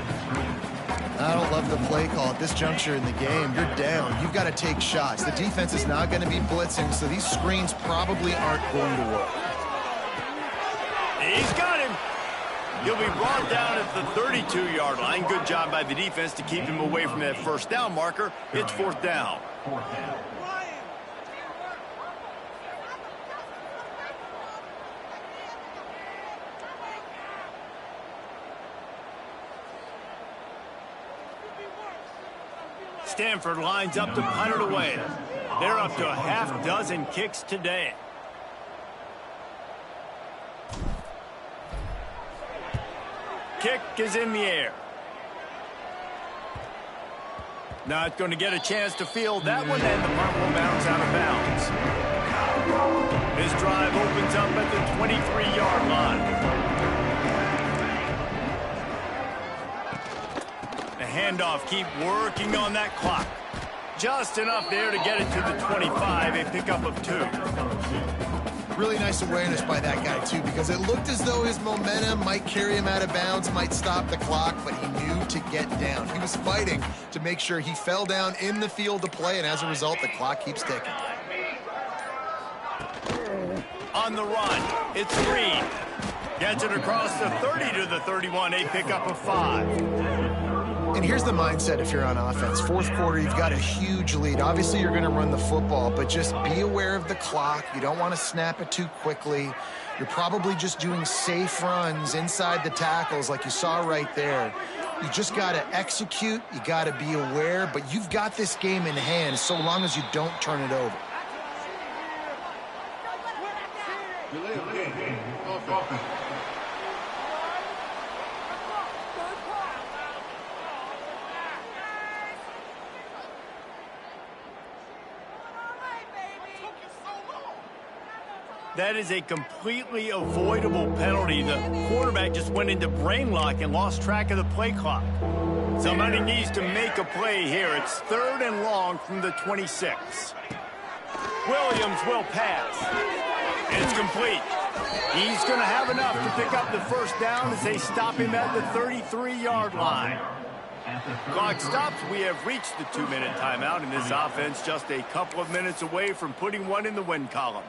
I don't love the play call at this juncture in the game. You're down. You've got to take shots. The defense is not going to be blitzing, so these screens probably aren't going to work. He's got him. He'll be brought down at the 32-yard line. Good job by the defense to keep him away from that 1st down marker. It's 4th down. Stanford lines up to punt it away. They're up to a half-dozen kicks today. Kick is in the air. Not going to get a chance to field that one, and the punt will bounce out of bounds. This drive opens up at the 23-yard line. The handoff, keep working on that clock. Just enough there to get it to the 25, a pickup of 2. Really nice awareness by that guy, too, because it looked as though his momentum might carry him out of bounds, might stop the clock, but he knew to get down. He was fighting to make sure he fell down in the field to play, and as a result, the clock keeps ticking. on the run. It's Green. Gets it across the 30 to the 31, a pickup of 5. And here's the mindset if you're on offense. Fourth quarter, you've got a huge lead. Obviously, you're going to run the football, but just be aware of the clock. You don't want to snap it too quickly. You're probably just doing safe runs inside the tackles like you saw right there. You just got to execute. You got to be aware, but you've got this game in hand so long as you don't turn it over. That is a completely avoidable penalty. The quarterback just went into brain lock and lost track of the play clock. Somebody needs to make a play here. It's 3rd and long from the 26. Williams will pass. And it's complete. He's going to have enough to pick up the first down as they stop him at the 33-yard line. Clock stops. We have reached the 2-minute timeout, and this offense just a couple of minutes away from putting one in the win column.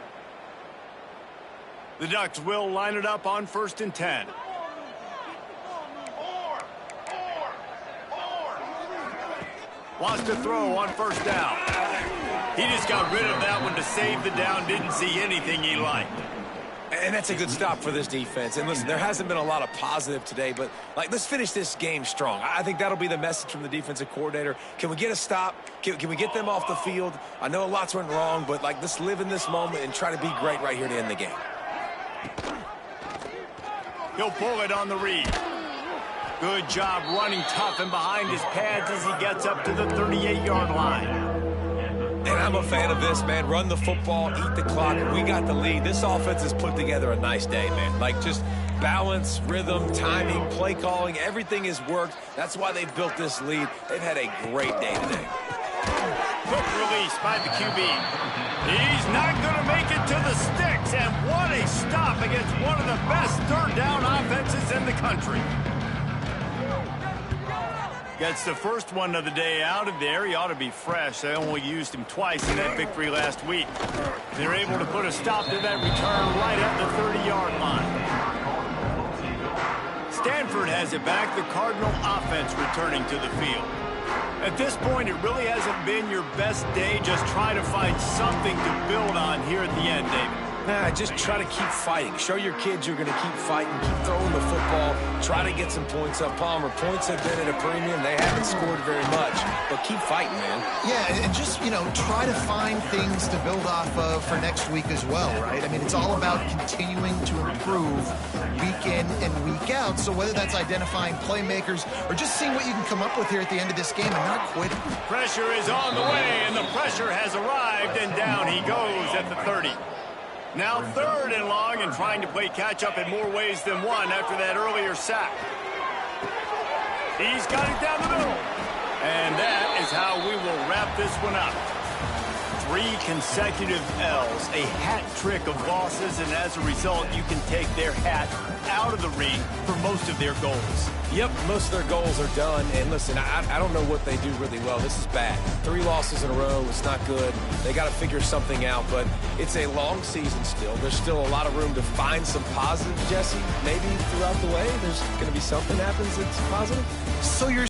The Ducks will line it up on 1st and 10. Wants to throw on 1st down. He just got rid of that one to save the down. Didn't see anything he liked. And that's a good stop for this defense. And listen, there hasn't been a lot of positive today, but let's finish this game strong. I think that'll be the message from the defensive coordinator. Can we get a stop? Can we get them off the field? I know lots went wrong, but let's live in this moment and try to be great right here to end the game. He'll pull it on the read. Good job running tough and behind his pads as he gets up to the 38-yard line. And I'm a fan of this, man. Run the football, eat the clock. We got the lead. This offense has put together a nice day, man. Just balance, rhythm, timing, play calling, everything has worked. That's why they've built this lead. They've had a great day today. Quick release by the QB. He's not going to make it to the sticks, and what a stop against one of the best 3rd down offenses in the country. Gets the first one of the day out of there. He ought to be fresh. They only used him twice in that victory last week. They're able to put a stop to that return right at the 30-yard line. Stanford has it back. The Cardinal offense returning to the field. At this point, it really hasn't been your best day. Just try to find something to build on here at the end, David. Nah, just try to keep fighting. Show your kids you're going to keep fighting, keep throwing the football, try to get some points up. Palmer, points have been at a premium. They haven't scored very much, but keep fighting, man. Yeah, and just, try to find things to build off of for next week as well, right? I mean, it's all about continuing to improve week in and week out. So whether that's identifying playmakers or just seeing what you can come up with here at the end of this game and not quitting. Pressure is on the way, and the pressure has arrived, and down he goes at the 30. Now 3rd and long and trying to play catch-up in more ways than one after that earlier sack. He's got it down the middle. And that is how we will wrap this one up. 3 consecutive L's, a hat trick of losses, and as a result, you can take their hat out of the ring for most of their goals. Yep, most of their goals are done. And listen, I don't know what they do really well. This is bad. 3 losses in a row. It's not good. They got to figure something out, but it's a long season still. There's still a lot of room to find some positive, Jesse. Maybe throughout the way, there's going to be something happens that's positive. So you're